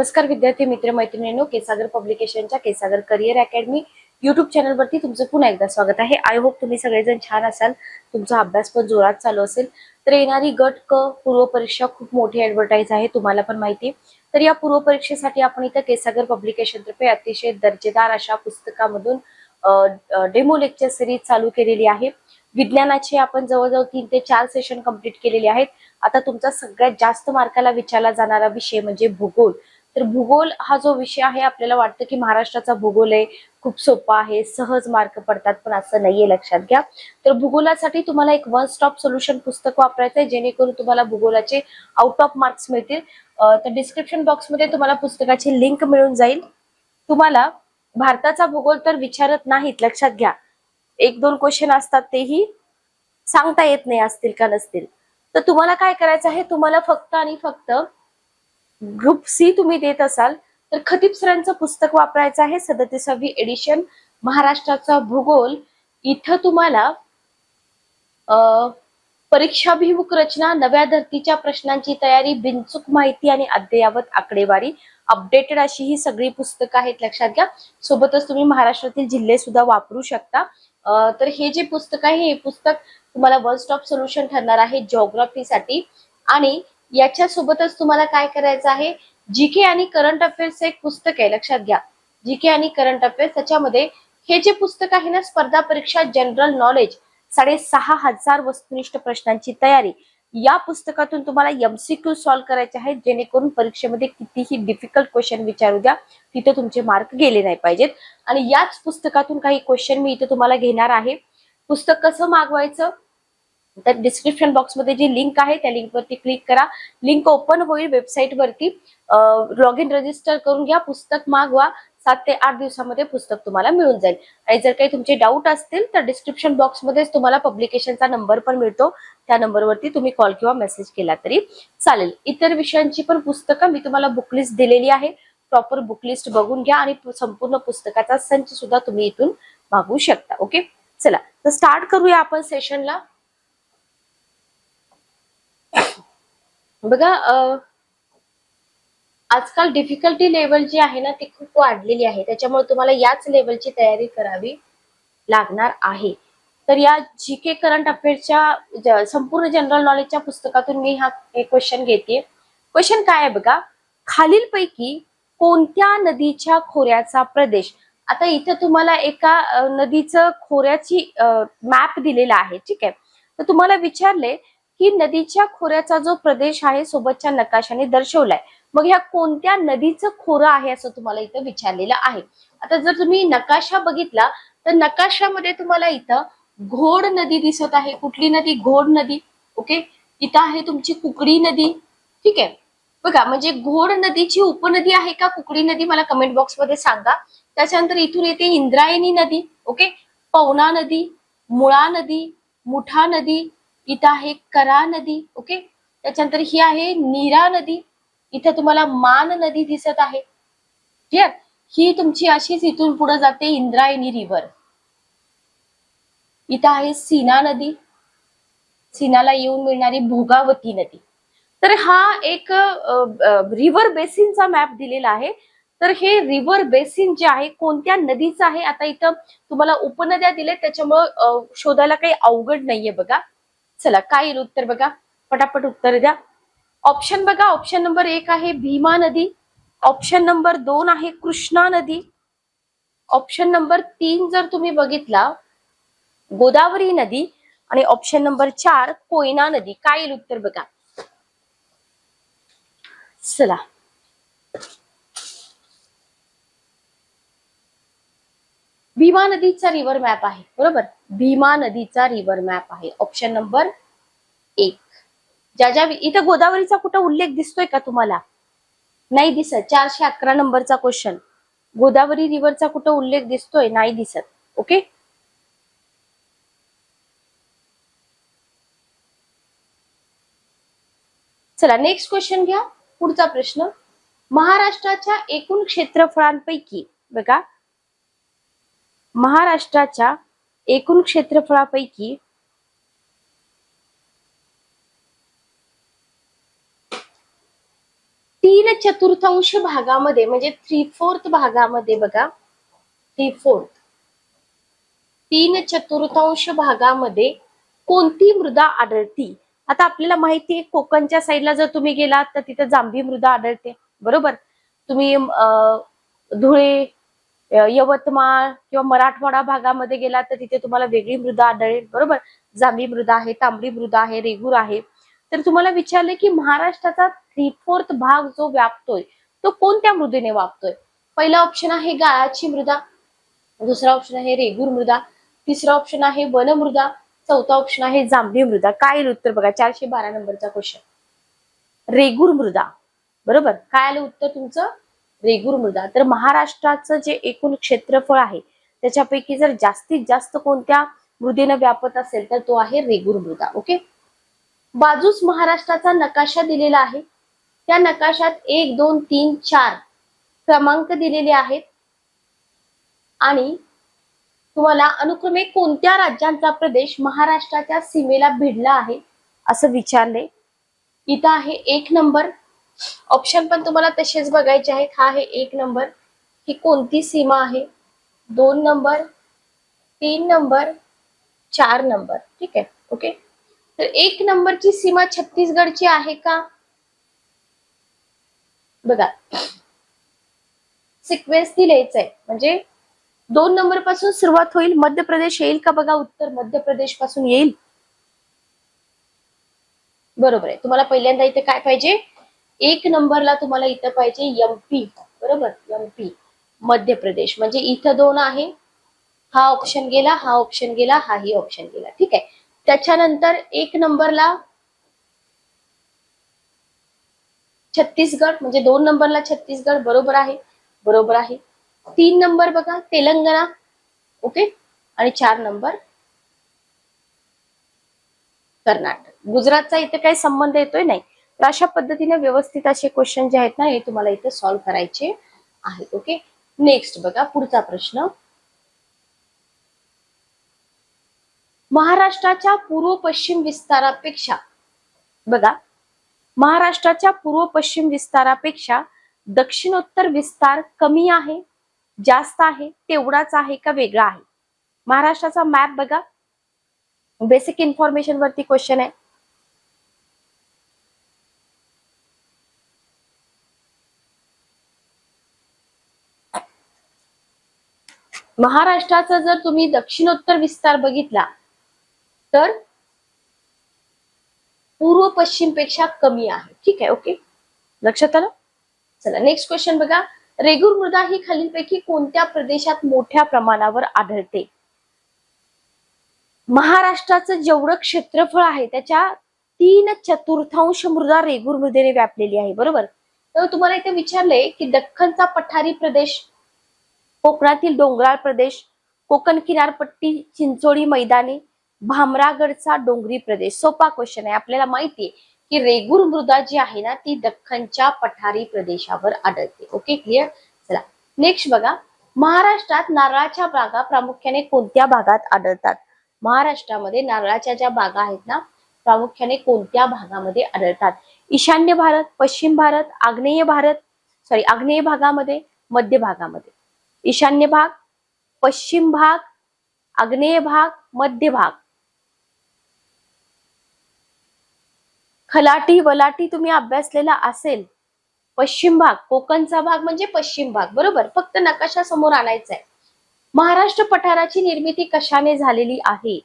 नमस्कार विद्यार्थी मित्र मैत्रिणींनो, केसागर पब्लिकेशनच्या केसागर करिअर अकॅडमी युट्यूब चॅनलवरती तुमचं पुन्हा एकदा स्वागत आहे। आय होप तुम्ही सगळेजण छान असाल, तुमचा अभ्यास पण जोरात चालू असेल। तर येणारी गट क पूर्व परीक्षा खूप मोठी ॲडव्हर्टाइज आहे, तुम्हाला पण माहिती आहे। तर या पूर्व परीक्षेसाठी आपण इथं केसागर पब्लिकेशन तर्फे अतिशय दर्जेदार अशा पुस्तकामधून डेमो लेक्चर सिरीज चालू केलेली आहे। विज्ञानाचे आपण जवळजवळ 3 ते 4 सेशन कंप्लीट केलेले आहेत। आता तुमचा सगळ्यात जास्त मार्काला विचारला जाणारा विषय म्हणजे भूगोल। तर भूगोल हा जो विषय आहे, आपल्याला वाटतं की महाराष्ट्राचा भूगोल आहे खूप सोपा आहे, सहज मार्क पडतात, पण असं नाहीये, लक्षात घ्या। तर भूगोलासाठी तुम्हाला एक वन स्टॉप सोल्युशन पुस्तक वापरायचं आहे, जेणेकरून तुम्हाला भूगोलाचे आउट ऑफ मार्क्स मिळतील। तर डिस्क्रिप्शन बॉक्समध्ये तुम्हाला पुस्तकाची लिंक मिळून जाईल। तुम्हाला भारताचा भूगोल तर विचारत नाहीत, लक्षात घ्या। 1-2 क्वेश्चन असतात, तेही सांगता येत नाही असतील का नसतील। तर तुम्हाला काय करायचं आहे, तुम्हाला फक्त आणि फक्त ग्रुप सी तुम्ही देत असाल तर खतीब सरांचं पुस्तक वापरायचं आहे, 37वी एडिशन महाराष्ट्राचा भूगोल। इथं तुम्हाला परीक्षाभिमुख रचना, नव्या धर्तीच्या प्रश्नांची तयारी, बिनचूक माहिती आणि अद्ययावत आकडेवारी, अपडेटेड अशी ही सगळी पुस्तकं आहेत, लक्षात घ्या। सोबतच तुम्ही महाराष्ट्रातील जिल्हे सुद्धा वापरू शकता। तर हे जे पुस्तक आहे, हे पुस्तक तुम्हाला वन स्टॉप सोल्युशन ठरणार आहे जिओग्राफीसाठी। आणि याच्या सोबतच तुम्हाला काय करायचं आहे, जीके आणि करंट अफेअर्स एक पुस्तक आहे, लक्षात घ्या। जीके आणि करंट अफेअर्स, त्याच्यामध्ये हे जे पुस्तक आहे ना, स्पर्धा परीक्षा जनरल नॉलेज 6,500 वस्तुनिष्ठ प्रश्नांची तयारी, या पुस्तकातून तुम्हाला एमसीक्यू सॉल्व्ह करायचे आहेत, जेणेकरून परीक्षेमध्ये कितीही डिफिकल्ट क्वेश्चन विचारू द्या, तिथे तुमचे मार्क गेले नाही पाहिजेत। आणि याच पुस्तकातून काही क्वेश्चन मी इथे तुम्हाला घेणार आहे। पुस्तक कसं मागवायचं, तर डिस्क्रिप्शन बॉक्स मध्ये जी लिंक आहे त्या लिंक वरती क्लिक करा, लिंक ओपन होईल वेबसाईट वरती, लॉग इन रजिस्टर करून घ्या, पुस्तक मागवा। 7 ते 8 दिवसामध्ये पुस्तक तुम्हाला मिळून जाईल। आणि जर काही तुमचे डाऊट असतील तर डिस्क्रिप्शन बॉक्स मध्ये तुम्हाला पब्लिकेशनचा नंबर पण मिळतो, त्या नंबरवरती तुम्ही कॉल किंवा मेसेज केला तरी चालेल। इतर विषयांची पण पुस्तकं मी तुम्हाला बुकलिस्ट दिलेली आहे, प्रॉपर बुकलिस्ट बघून घ्या आणि संपूर्ण पुस्तकाचा संच सुद्धा तुम्ही इथून मागवू शकता। ओके, चला तर स्टार्ट करूया आपण सेशनला। बघा, आजकाल डिफिकल्टी लेवल जी आहे ना, ती खूप वाढलेली आहे, त्याच्यामुळे तुम्हाला याच लेवलची तयारी करावी लागणार आहे। तर या जीके करंट अफेअर्सच्या संपूर्ण जनरल नॉलेजच्या पुस्तकातून मी हा एक क्वेश्चन घेते। क्वेश्चन काय आहे बघा, खालीलपैकी कोणत्या नदीच्या खोऱ्याचा प्रदेश, आता इथं तुम्हाला एका नदीचं खोऱ्याची मॅप दिलेला आहे, ठीक आहे। तर तुम्हाला विचारले की नदीच्या खोऱ्याचा जो प्रदेश आहे सोबतच्या नकाशाने दर्शवलाय, मग ह्या कोणत्या नदीचं खोरं आहे असं तुम्हाला इथं विचारलेलं आहे। आता जर तुम्ही नकाशा बघितला तर नकाशामध्ये तुम्हाला इथं घोड नदी दिसत आहे। कुठली नदी? घोड नदी। ओके, इथं आहे तुमची कुकडी नदी, ठीक आहे। बघा, म्हणजे घोड नदीची उपनदी आहे का कुकडी नदी, मला कमेंट बॉक्स मध्ये सांगा। त्याच्यानंतर इथून येते इंद्रायणी नदी, ओके, पवना नदी, मुळा नदी, मुठा नदी, इथं आहे करा नदी, ओके। त्याच्यानंतर ही आहे नीरा नदी, इथे तुम्हाला मान नदी दिसत आहे, क्लिअर। ही तुमची अशीच इथून पुढे जाते इंद्रायणी रिव्हर। इथं आहे सीना नदी, सीनाला येऊन मिळणारी भोगावती नदी। तर हा एक रिव्हर बेसिनचा मॅप दिलेला आहे। तर हे रिव्हर बेसिन जे आहे कोणत्या नदीचं आहे, आता इथं तुम्हाला उपनद्या दिले, त्याच्यामुळे शोधायला काही अवघड नाहीये बघा। चला, काय येईल उत्तर बघा, पटापट उत्तर द्या। ऑप्शन बघा, ऑप्शन नंबर 1 आहे भीमा नदी, ऑप्शन नंबर 2 आहे कृष्णा नदी, ऑप्शन नंबर 3 जर तुम्ही बघितला गोदावरी नदी, आणि ऑप्शन नंबर 4 कोयना नदी। काय येईल उत्तर बघा। चला, भीमा नदीचा रिव्हर मॅप आहे, बरोबर, भीमा नदीचा रिव्हर मॅप आहे ऑप्शन नंबर 1। ज्या इथं गोदावरीचा कुठं उल्लेख दिसतोय का तुम्हाला? नाही दिसत। 411 नंबरचा क्वेश्चन, गोदावरी रिव्हरचा कुठं उल्लेख दिसतोय? नाही दिसत, ओके। चला, नेक्स्ट क्वेश्चन घ्या, पुढचा प्रश्न। महाराष्ट्राच्या एकूण क्षेत्रफळांपैकी, बघा, महाराष्ट्राच्या एकूण क्षेत्रफळापैकी 3/4 भागामध्ये म्हणजे 3/4 भागामध्ये बघा, 3/4 3/4 भागामध्ये कोणती मृदा आढळती? आता आपल्याला माहिती आहे कोकणच्या साईडला जर तुम्ही गेलात तर तिथे जांभी मृदा आढळते, बरोबर. तुम्ही धुळे, यवतमाळ किंवा मराठवाडा भागामध्ये गेलात तर तिथे तुम्हाला वेगळी मृदा आढळेल, बरोबर. जांभी मृदा आहे, तांबडी मृदा आहे, रेगूर आहे. तर तुम्हाला विचारले की महाराष्ट्राचा 3/4 भाग जो व्यापतोय तो कोणत्या मृदेने व्यापतोय? पहिला ऑप्शन आहे गाळाची मृदा, दुसरा ऑप्शन आहे रेगूर मृदा, तिसरा ऑप्शन आहे वनमृदा, चौथा ऑप्शन आहे जांभी मृदा. काय येईल उत्तर बघा, 412 नंबरचा क्वेश्चन. रेगूर मृदा, बरोबर. काय आलं उत्तर तुमचं? रेगूर मृदा. तर महाराष्ट्राचं जे एकूण क्षेत्रफळ आहे त्याच्यापैकी जर जास्तीत जास्त कोणत्या मृदेनं व्यापत असेल तर तो आहे रेगूर मृदा. ओके. बाजूस महाराष्ट्राचा नकाशा दिलेला आहे, त्या नकाशात 1, 2, 3, 4 क्रमांक दिलेले आहेत आणि तुम्हाला अनुक्रमे कोणत्या राज्यांचा प्रदेश महाराष्ट्राच्या सीमेला भिडला आहे असं विचारले. इथं आहे 1 नंबर. ऑप्शन पण तुम्हाला तसेच बघायचे आहेत. हा आहे 1 नंबर. ही कोणती सीमा आहे? 2 नंबर, 3 नंबर, 4 नंबर. ठीक आहे. ओके. तर 1 नंबरची सीमा छत्तीसगडची आहे का? बघा, सिक्वेन्स दिलेच आहे. म्हणजे 2 नंबर पासून सुरुवात होईल, मध्य प्रदेश येईल का? बघा, उत्तर मध्य प्रदेश पासून येईल. बरोबर आहे. तुम्हाला पहिल्यांदा इथे काय पाहिजे? 1 नंबरला तुम्हाला इथं पाहिजे एमपी, बरोबर. एमपी, मध्य प्रदेश. म्हणजे इथं 2 आहे, हा ऑप्शन गेला, हा ऑप्शन गेला, हाही ऑप्शन गेला. ठीक आहे. त्याच्यानंतर 1 नंबरला छत्तीसगड, म्हणजे 2 नंबरला छत्तीसगड, बरोबर आहे, बरोबर आहे. 3 नंबर बघा तेलंगणा, ओके. आणि 4 नंबर कर्नाटक. गुजरातचा इथे काही संबंध येतोय नाही. तर अशा पद्धतीने व्यवस्थित असे क्वेश्चन जे आहेत ना हे तुम्हाला इथे सॉल्व्ह करायचे आहेत. ओके. नेक्स्ट बघा पुढचा प्रश्न. महाराष्ट्राच्या पूर्व पश्चिम विस्तारापेक्षा, बघा, महाराष्ट्राच्या पूर्व पश्चिम विस्तारापेक्षा दक्षिणोत्तर विस्तार कमी आहे, जास्त आहे, तेवढाच आहे का वेगळा आहे? महाराष्ट्राचा मॅप बघा, बेसिक इन्फॉर्मेशन वरती क्वेश्चन आहे. महाराष्ट्राचा जर तुम्ही दक्षिणोत्तर विस्तार बघितला तर पूर्व पश्चिम पेक्षा कमी आहे. ठीक आहे. ओके, लक्षात आलं. चला नेक्स्ट क्वेश्चन बघा. रेगूर मृदा ही खालीलपैकी कोणत्या प्रदेशात मोठ्या प्रमाणावर आढळते? महाराष्ट्राचं जेवढं क्षेत्रफळ आहे त्याच्या 3/4 मृदा रेगूर मृदेने व्यापलेली आहे, बरोबर. तर तुम्हाला इथे विचारले की दख्खनचा पठारी प्रदेश, कोकणातील डोंगराळ प्रदेश, कोकण किनारपट्टी, चिंचोळी मैदाने, भामरागडचा डोंगरी प्रदेश. सोपा क्वेश्चन आहे. आपल्याला माहिती आहे की रेगूर मृदा जी आहे ना ती दख्खनच्या पठारी प्रदेशावर आढळते. Okay, clear. चला नेक्स्ट बघा. महाराष्ट्रात नारळाच्या बागा प्रामुख्याने कोणत्या भागात आढळतात? महाराष्ट्रामध्ये नारळाच्या ज्या बागा आहेत ना प्रामुख्याने कोणत्या भागामध्ये आढळतात? ईशान्य भारत, पश्चिम भारत, आग्नेय भागामध्ये, मध्य भागामध्ये. ईशान्य भाग, पश्चिम भाग, आग्नेय भाग, मध्य भाग. खलाटी वलाटी तुम्ही अभ्यासलेला असेल. पश्चिम भाग, कोकणचा भाग म्हणजे पश्चिम भाग, बरोबर. फक्त नकाशा समोर आणायचा आहे. महाराष्ट्र पठाराची निर्मिती कशाने झालेली आहे?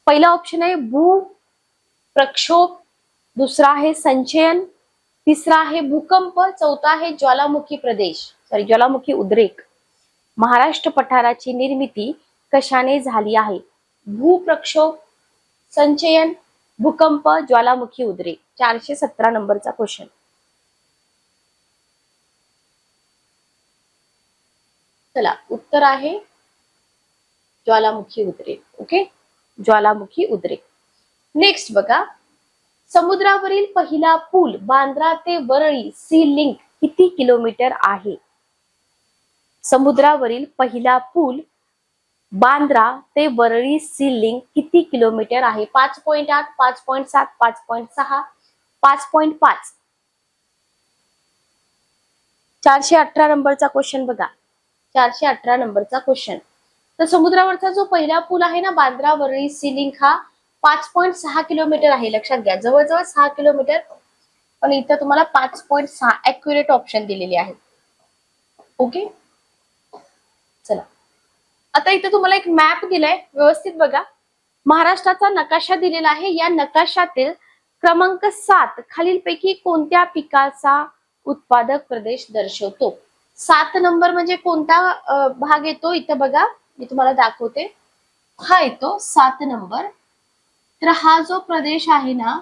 पहिला ऑप्शन आहे भू प्रक्षोभ, दुसरा आहे संचयन, तिसरा आहे भूकंप, चौथा आहे ज्वालामुखी उद्रेक. महाराष्ट्र पठाराची निर्मिती कशाने झाली आहे? भूप्रक्षोभ, संचयन, भूकंप, ज्वालामुखी उद्रेक. 417 नंबरचा क्वेश्चन. चला उत्तर आहे ज्वालामुखी उद्रेक. ओके, ज्वालामुखी उद्रेक. नेक्स्ट बघा. समुद्रावरील पहिला पूल बांद्रा ते वरळी सी लिंक किती किलोमीटर आहे? समुद्रावरील पहिला पूल बांद्रा ते वरळी सी लिंक किती किलोमीटर आहे? 5.8, 5.7, 5.6, 5.5. 418 नंबरचा क्वेश्चन बघा, 418 नंबरचा क्वेश्चन. तर समुद्रावरचा जो पहिला पूल आहे ना, बांद्रा वरळी सी लिंक, हा 5.6 किलोमीटर आहे. लक्षात घ्या, जवळजवळ 6 किलोमीटर, पण इथं तुम्हाला 5.6 ऍक्युरेट ऑप्शन दिलेले आहे. ओके, चला आता इथं तुम्हाला एक मॅप दिलाय, व्यवस्थित बघा. महाराष्ट्राचा नकाशा दिलेला आहे. या नकाशातील क्रमांक 7 खालीलपैकी कोणत्या पिकाचा उत्पादक प्रदेश दर्शवतो? 7 नंबर म्हणजे कोणता भाग येतो इथं बघा, मी तुम्हाला दाखवते. हा येतो 7 नंबर. तर हा जो प्रदेश आहे ना,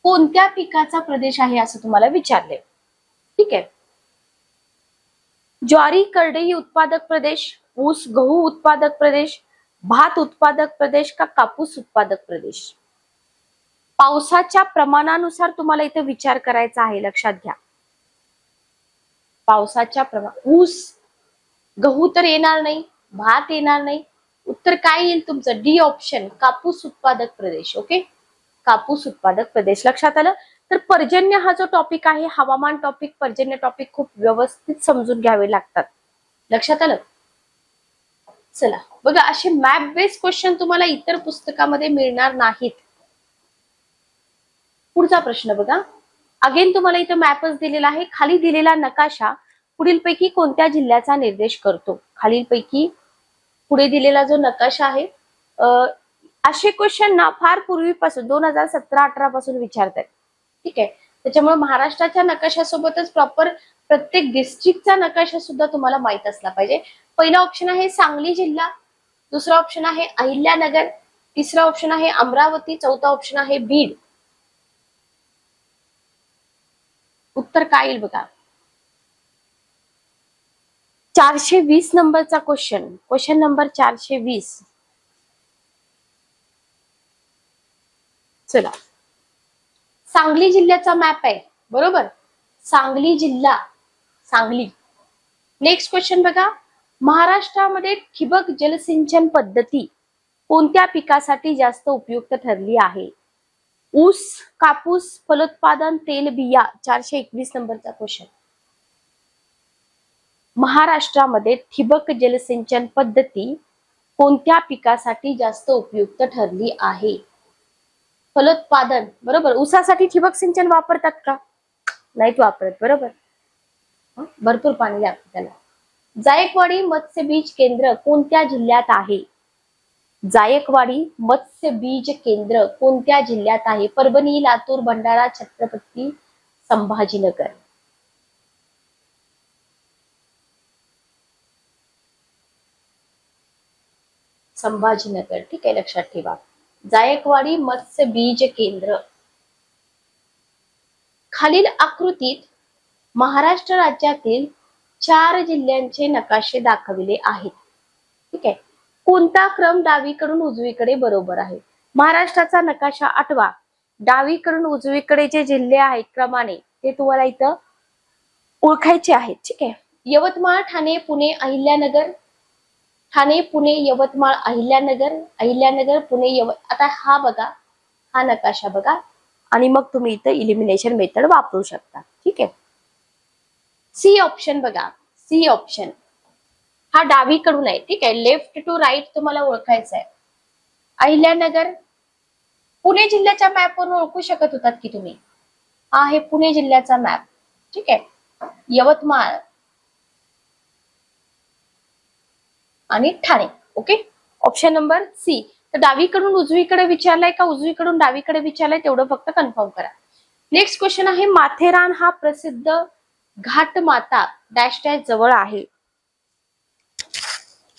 कोणत्या पिकाचा प्रदेश आहे असं तुम्हाला विचारले. ठीक आहे, ज्वारी करडई उत्पादक प्रदेश, ऊस गहू उत्पादक प्रदेश, भात उत्पादक प्रदेश का कापूस उत्पादक प्रदेश? पावसाच्या प्रमाणानुसार तुम्हाला इथे विचार करायचा आहे. लक्षात घ्या, पावसाच्या ऊस गहू तर येणार नाही, भात येणार नाही. उत्तर काय येईल तुमचं? डी ऑप्शन, कापूस उत्पादक प्रदेश. ओके, कापूस उत्पादक प्रदेश. लक्षात आलं? तर पर्जन्य हा जो टॉपिक आहे, हवामान टॉपिक, पर्जन्य टॉपिक खूप व्यवस्थित समजून घ्यावे लागतात. लक्षात आलं? चला बघा, असे मॅप बेस्ड क्वेश्चन तुम्हाला इतर पुस्तकामध्ये मिळणार नाहीत. पुढचा प्रश्न बघा. अगेन तुम्हाला इथं मॅपच दिलेला आहे. खाली दिलेला नकाशा पुढीलपैकी कोणत्या जिल्ह्याचा निर्देश करतो? खालीलपैकी पुढे दिलेला जो नकाशा आहे, असे क्वेश्चन ना फार पूर्वीपासून 2017-18 पासून विचारतात. ठीक आहे, त्याच्यामुळे महाराष्ट्राच्या नकाशासोबतच प्रॉपर प्रत्येक डिस्ट्रिक्टचा नकाशा सुद्धा तुम्हाला माहित असला पाहिजे. पहिला ऑप्शन आहे सांगली जिल्हा, दुसरा ऑप्शन आहे अहिल्यानगर, तिसरा ऑप्शन आहे अमरावती, चौथा ऑप्शन आहे बीड. उत्तर काय येईल बघा? 420 नंबरचा क्वेश्चन, क्वेश्चन नंबर 420. चला, सांगली जिल्ह्याचा मॅप आहे, बरोबर? सांगली जिल्हा, सांगली. नेक्स्ट क्वेश्चन बघा. महाराष्ट्रामध्ये ठिबक जलसिंचन पद्धती कोणत्या पिकासाठी जास्त उपयुक्त ठरली आहे? ऊस, कापूस, फलोत्पादन, तेलबिया. 421 नंबरचा क्वेश्चन. महाराष्ट्रामध्ये ठिबक जलसिंचन पद्धती कोणत्या पिकासाठी जास्त उपयुक्त ठरली आहे? फलोत्पादन, बरोबर. ऊसासाठी ठिबक सिंचन वापरतात का? नाहीत वापरत, बरोबर. भरपूर पाणी लागतं त्याला. जायकवाडी मत्स्य बीज केंद्र कोणत्या जिल्ह्यात आहे? जायकवाडी मत्स्य बीज केंद्र कोणत्या जिल्ह्यात आहे? परभणी, लातूर, भंडारा, छत्रपती संभाजीनगर. संभाजीनगर. ठीक आहे, लक्षात ठेवा. जायकवाडी मत्स्य बीज केंद्र. खालील आकृतीत महाराष्ट्र राज्यातील 4 जिल्ह्यांचे नकाशे दाखविले आहेत. ठीक आहे, कोणता क्रम डावीकडून उजवीकडे बरोबर आहे? महाराष्ट्राचा नकाशा आठवा. डावीकडून उजवीकडे जे जिल्हे आहेत क्रमाने, ते तुम्हाला इथं ओळखायचे आहेत. ठीक आहे, यवतमाळ, ठाणे, पुणे, अहिल्यानगर. ठाणे, पुणे, यवतमाळ, अहिल्यानगर, अहिल्यानगर, पुणे, आता हा बघा, हा नकाशा बघा, आणि मग तुम्ही इथं इलिमिनेशन मेथड वापरू शकता. ठीक आहे, सी ऑप्शन बघा, सी ऑप्शन हा डावीकडून आहे. ठीक आहे, लेफ्ट टू राईट तुम्हाला ओळखायचं आहे. अहिल्यानगर पुणे जिल्ह्याच्या मॅपवरून ओळखू शकत होतात की तुम्ही. हा आहे पुणे जिल्ह्याचा मॅप. ठीक आहे, यवतमाळ आणि Thane. Okay, option number C. तर डावीकडून उजवीकडे विचारलाय का उजवीकडून डावीकडे विचारलाय तेवढं फक्त कन्फर्म करा. नेक्स्ट क्वेश्चन आहे. माथेरान हा प्रसिद्ध घाट माता डॅश डॅश जवळ आहे.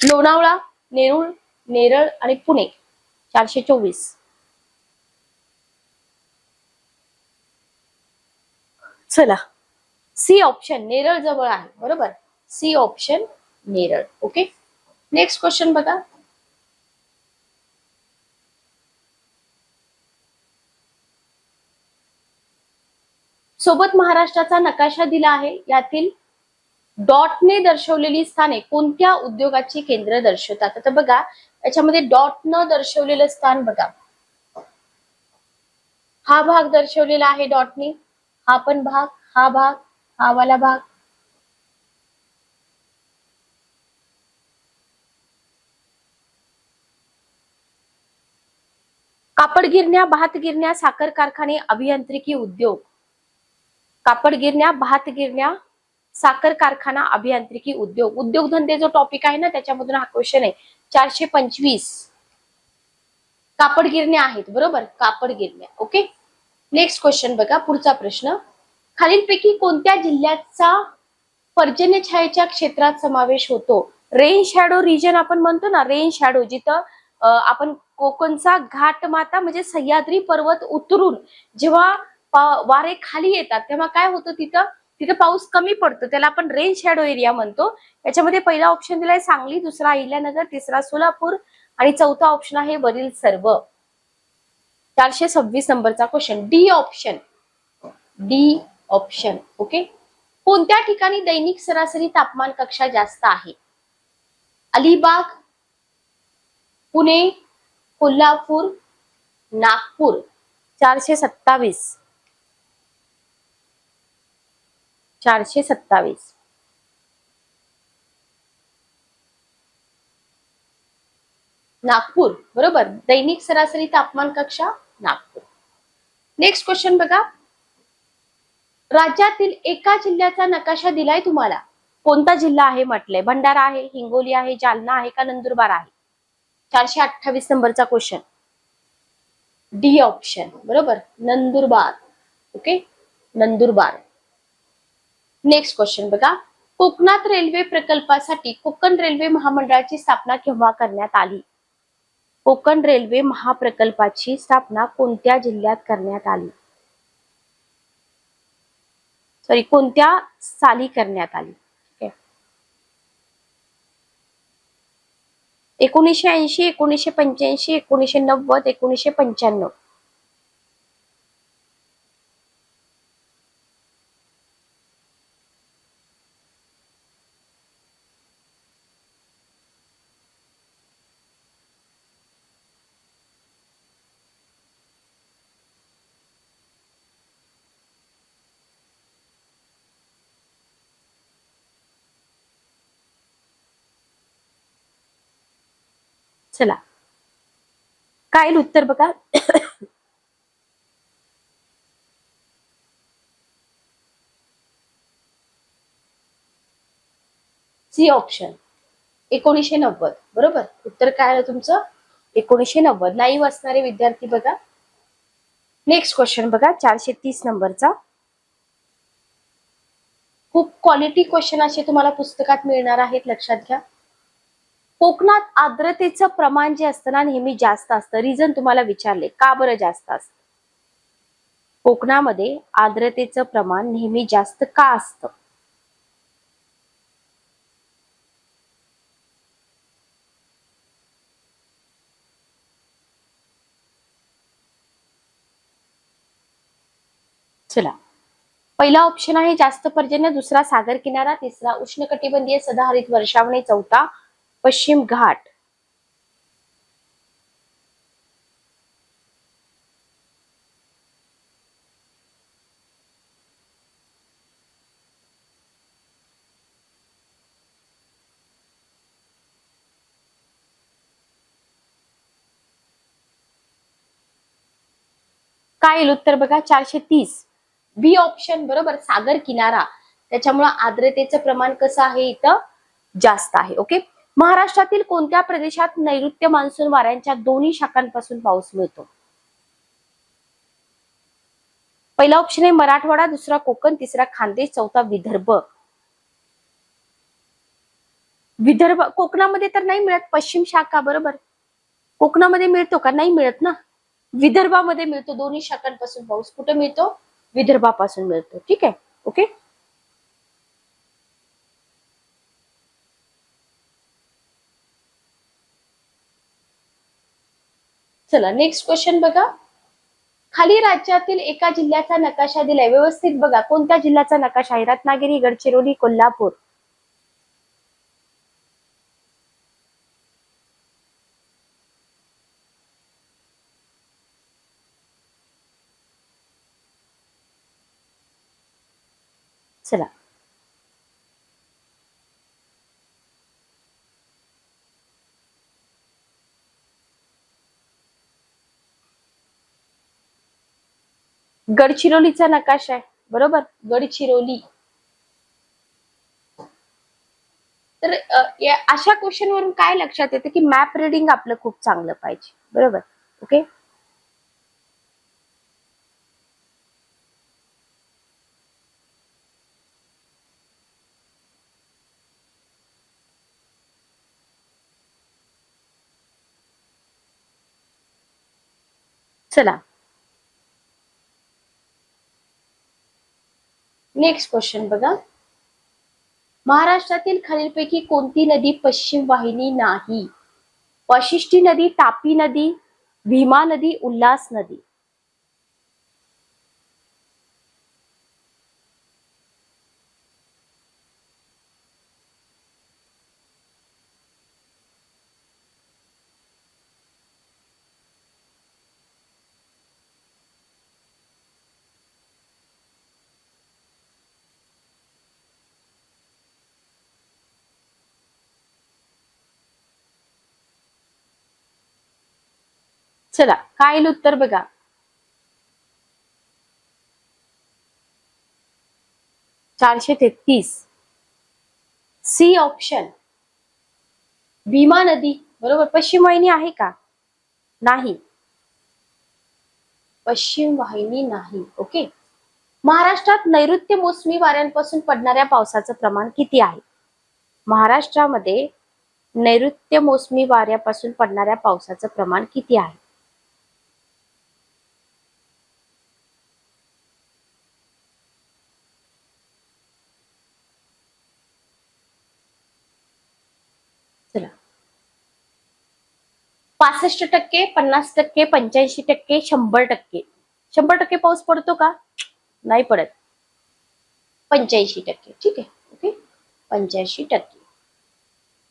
लोणावळा, नेरूळ, नेरळ आणि पुणे. 424. चला, सी ऑप्शन नेरळ जवळ आहे, बरोबर. C option Neral. Okay, next question बघा. सोबत महाराष्ट्राचा नकाशा दिला आहे. यातील डॉटने दर्शवलेली स्थाने कोणत्या उद्योगाची केंद्र दर्शवतात? आता बघा, याच्यामध्ये डॉटनं दर्शवलेलं स्थान बघा, हा भाग दर्शवलेला आहे डॉटने, हा पण भाग, हा भाग, हा वाला भाग, कापड गिरण्या, भात गिरण्या, साखर कारखाने, अभियांत्रिकी उद्योग. कापड गिरण्या, भात गिरण्या, साखर कारखाना, अभियांत्रिकी उद्योग. उद्योगधंदे जो टॉपिक आहे ना त्याच्यामधून हा क्वेश्चन आहे. 425 कापड गिरण्या आहेत, बरोबर, कापड गिरण्या. ओके. नेक्स्ट क्वेश्चन बघा, पुढचा प्रश्न. खालीलपैकी कोणत्या जिल्ह्याचा पर्जन्य छायेच्या क्षेत्रात समावेश होतो? रेन शॅडो रिजन आपण म्हणतो ना, रेन शॅडो, जिथं आपण कोकणचा घाटमाता म्हणजे सह्याद्री पर्वत उतरून जेव्हा वारे खाली येतात तेव्हा काय होतं, तिथं तिथं पाऊस कमी पडतो, त्याला आपण रेन शॅडो एरिया म्हणतो. याच्यामध्ये पहिला ऑप्शन दिलाय सांगली, दुसरा अहिल्यानगर, तिसरा सोलापूर आणि चौथा ऑप्शन आहे वरील सर्व. 426 नंबरचा question, D option, D option. Okay. कोणत्या ठिकाणी दैनिक सरासरी तापमान कक्षा जास्त आहे? अलिबाग, पुणे, कोल्हापूर, नागपूर. 427, 427. नागपूर, बरोबर. दैनिक सरासरी तापमान कक्षा नागपूर. नेक्स्ट क्वेश्चन बघा. राज्यातील एका जिल्ह्याचा नकाशा दिलाय तुम्हाला. कोणता जिल्हा आहे म्हटलंय? भंडारा आहे, हिंगोली आहे, जालना आहे का नंदुरबार आहे? 428 नंबरचा क्वेश्चन, डी ऑप्शन, बरोबर, Nandurbar. Okay, Nandurbar. Next question बघा. कोकणात रेल्वे प्रकल्पासाठी कोकण रेल्वे महामंडळाची स्थापना केव्हा करण्यात आली? कोकण रेल्वे महाप्रकल्पाची स्थापना कोणत्या जिल्ह्यात करण्यात आली? सॉरी, कोणत्या साली करण्यात आली? 1980, 1985, 1990, 1995. चला, काय येईल उत्तर बघा. सी ऑप्शन, 1990, बरोबर. उत्तर काय आलं तुमचं? 1990. लाईव्ह असणारे विद्यार्थी बघा. नेक्स्ट क्वेश्चन बघा, 430 नंबरचा. खूप क्वालिटी क्वेश्चन असे तुम्हाला पुस्तकात मिळणार आहेत, लक्षात घ्या. कोकणात आर्द्रतेचं प्रमाण जे असतं ना नेहमी जास्त असतं. रिझन तुम्हाला विचारले, का बरं जास्त असतं? कोकणामध्ये आर्द्रतेचं प्रमाण नेहमी जास्त का असतं? चला, पहिला ऑप्शन आहे जास्त पर्जन्य, दुसरा सागर किनारा, तिसरा उष्णकटिबंधीय सदाहरित वर्षावने, चौथा पश्चिम घाट. काय येईल उत्तर बघा, 430. बी ऑप्शन, बरोबर, सागर किनारा. त्याच्यामुळे आर्द्रतेचं प्रमाण कसं आहे इथं? जास्त आहे. ओके. महाराष्ट्रातील कोणत्या प्रदेशात नैऋत्य मान्सून वाऱ्यांच्या दोन्ही शाखांपासून पाऊस मिळतो? पहिला ऑप्शन आहे मराठवाडा, दुसरा कोकण, तिसरा खानदेश, चौथा विदर्भ. विदर्भ, कोकणामध्ये तर नाही मिळत पश्चिम शाखा, बरोबर. कोकणामध्ये मिळतो का? नाही मिळत ना. विदर्भामध्ये मिळतो, दोन्ही शाखांपासून पाऊस कुठे मिळतो? विदर्भापासून मिळतो. ठीक आहे. ओके. चला, नेक्स्ट क्वेश्चन बघा. खाली राज्यातील एका जिल्ह्याचा नकाशा दिलाय, व्यवस्थित बघा. कोणत्या जिल्ह्याचा नकाशा आहे? रत्नागिरी, गडचिरोली, कोल्हापूर. चला, गडचिरोलीचा नकाशा आहे, बरोबर, गडचिरोली. तर अशा क्वेश्चन वरून काय लक्षात येतं की मॅप रिडिंग आपलं खूप चांगलं पाहिजे, बरोबर. ओके, चला नेक्स्ट क्वेश्चन बघा. महाराष्ट्रातील खालीलपैकी कोणती नदी पश्चिम वाहिनी नाही? वाशिष्ठी नदी, तापी नदी, भीमा नदी, उल्हास नदी. चला, काय येईल उत्तर बघा. चारशे 33. सी ऑप्शन, भीमा नदी, बरोबर. पश्चिम वाहिनी आहे का? नाही, पश्चिम वाहिनी नाही. ओके. महाराष्ट्रात नैऋत्य मोसमी वाऱ्यांपासून पडणाऱ्या पावसाचं प्रमाण किती आहे? महाराष्ट्रामध्ये नैऋत्य मोसमी वाऱ्यापासून पडणाऱ्या पावसाचं प्रमाण किती आहे? चला, 65%, 50%, 85%, 100%. 100% पाऊस पडतो का? नाही पडत. 85%. ठीक आहे. ओके, 85%.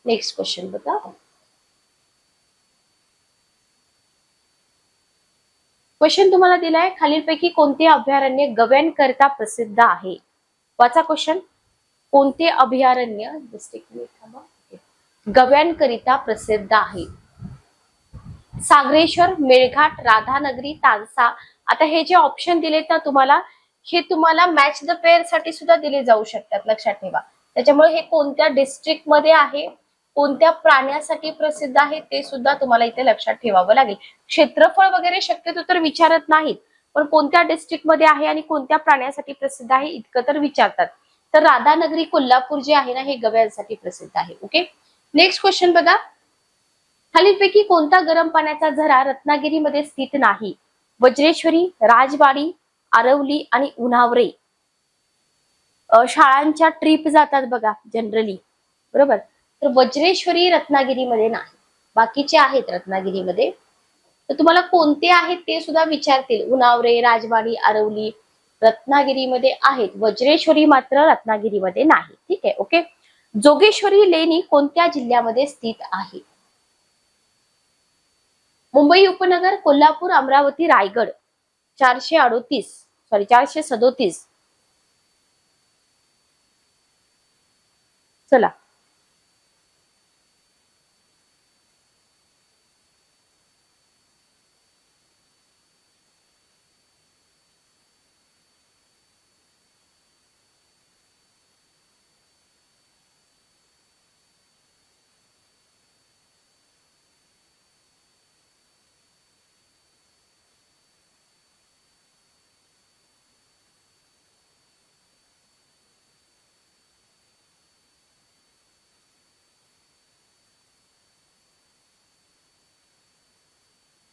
नेक्स्ट क्वेश्चन बघा. क्वेश्चन तुम्हाला दिलाय, खालीलपैकी कोणते अभयारण्य गव्यांकरिता प्रसिद्ध आहे? वाचा क्वेश्चन. कोणते अभयारण्य गव्यांकरिता प्रसिद्ध आहे? सागरेश्वर, मेळघाट, राधानगरी, तानसा. आता हे जे ऑप्शन दिलेत ना तुम्हाला, हे तुम्हाला मॅच द पेअर साठी सुद्धा दिले जाऊ शकतात, लक्षात ठेवा. त्याच्यामुळे हे कोणत्या डिस्ट्रिक्ट मध्ये आहे, कोणत्या प्राण्यासाठी प्रसिद्ध आहे, ते सुद्धा तुम्हाला इथे लक्षात ठेवावं लागेल. क्षेत्रफळ वगैरे शक्यतो तर विचारत नाहीत, पण कोणत्या डिस्ट्रिक्ट मध्ये आहे आणि कोणत्या प्राण्यासाठी प्रसिद्ध आहे इतकं तर विचारतात. तर राधानगरी, कोल्हापूर जे आहे ना, हे गव्यांसाठी प्रसिद्ध आहे. ओके, नेक्स्ट क्वेश्चन बघा. खालीलपैकी कोणता गरम पाण्याचा झरा रत्नागिरीमध्ये स्थित नाही? वज्रेश्वरी, राजवाडी, आरवली आणि उन्हावरे. शाळांच्या ट्रिप जातात बघा जनरली, बरोबर. तर वज्रेश्वरी रत्नागिरीमध्ये नाही, बाकीचे आहेत रत्नागिरीमध्ये. तर तुम्हाला कोणते आहेत ते सुद्धा विचारतील. उन्हावरे, राजवाडी, आरवली रत्नागिरीमध्ये आहेत, वज्रेश्वरी मात्र रत्नागिरीमध्ये नाही. ठीक आहे. ओके. जोगेश्वरी लेणी कोणत्या जिल्ह्यामध्ये स्थित आहे? मुंबई उपनगर, कोल्हापूर, अमरावती, रायगड. 437. चला,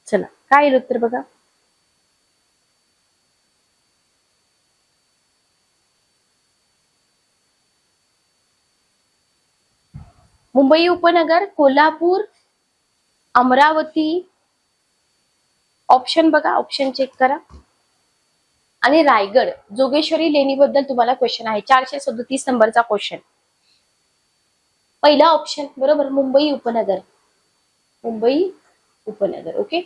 चला, काय येईल उत्तर बघा. मुंबई उपनगर, कोल्हापूर, अमरावती. ऑप्शन बघा, ऑप्शन चेक करा. आणि रायगड. जोगेश्वरी लेणीबद्दल तुम्हाला क्वेश्चन आहे, 437 नंबरचा क्वेश्चन. पहिला ऑप्शन बरोबर, मुंबई उपनगर. मुंबई उपनगर. ओके.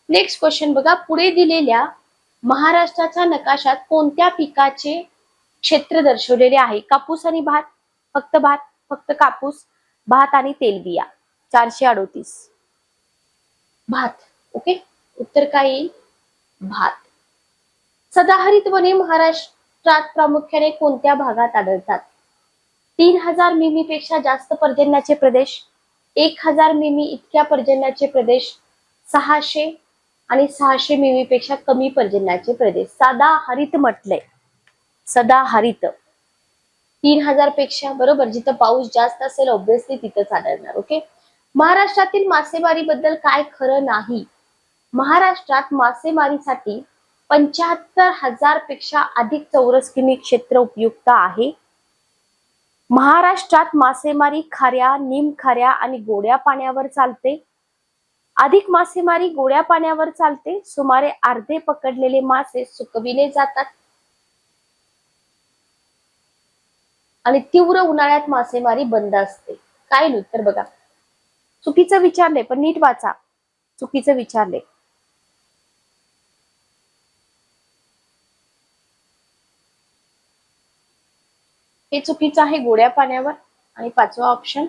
नेक्स्ट क्वेश्चन बघा. पुढे दिलेल्या महाराष्ट्राच्या नकाशात कोणत्या पिकाचे क्षेत्र दर्शवलेले आहे. कापूस आणि भात, फक्त भात, फक्त कापूस, भात आणि तेलबिया. 438 भात. ओके, उत्तर काय येईल? भात. सदाहरित वने महाराष्ट्रात प्रामुख्याने कोणत्या भागात आढळतात? 3000 मिमी पेक्षा जास्त पर्जन्याचे प्रदेश, 1000 मिमी इतक्या पर्जन्याचे प्रदेश, 600 आणि 600 मिमी पेक्षा कमी पर्जन्याचे प्रदेश. सदाहरित म्हटलंय, सदाहरित. 3000 पेक्षा, बरोबर, जिथं पाऊस जास्त असेल ऑब्विसली तिथंच आढळणार. ओके. महाराष्ट्रातील मासेमारी बद्दल काय खरं नाही? महाराष्ट्रात मासेमारीसाठी 75,000 पेक्षा अधिक चौरस किमी क्षेत्र उपयुक्त आहे. महाराष्ट्रात मासेमारी खाऱ्या, निमखाऱ्या आणि गोड्या पाण्यावर चालते. अधिक मासेमारी गोड्या पाण्यावर चालते. सुमारे अर्धे पकडलेले मासे सुकविले जातात आणि तीव्र उन्हाळ्यात मासेमारी बंद असते. काय उत्तर बघा. चुकीचं विचारले, पण नीट वाचा. चुकीचं विचारले. हे चुकीचं आहे, गोड्या पाण्यावर. आणि 5वा ऑप्शन,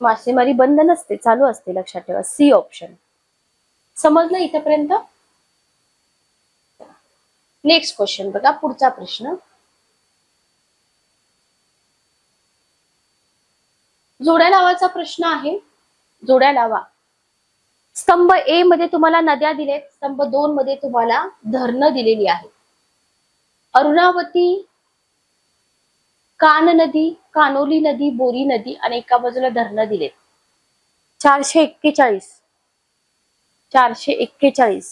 मासेमारी बंद नसते, चालू असते, लक्षात ठेवा. C option. समजलं इथपर्यंत? नेक्स्ट क्वेश्चन बघा, पुढचा प्रश्न. जोड्या लावाचा प्रश्न आहे. जोड्या लावा. स्तंभ ए मध्ये तुम्हाला नद्या दिलेत, स्तंभ 2 मध्ये तुम्हाला धरणं दिलेली आहे. अरुणावती, कान नदी, कानोली नदी, बोरी नदी आणि एका बाजूला धरणं दिलेत. 441. 441.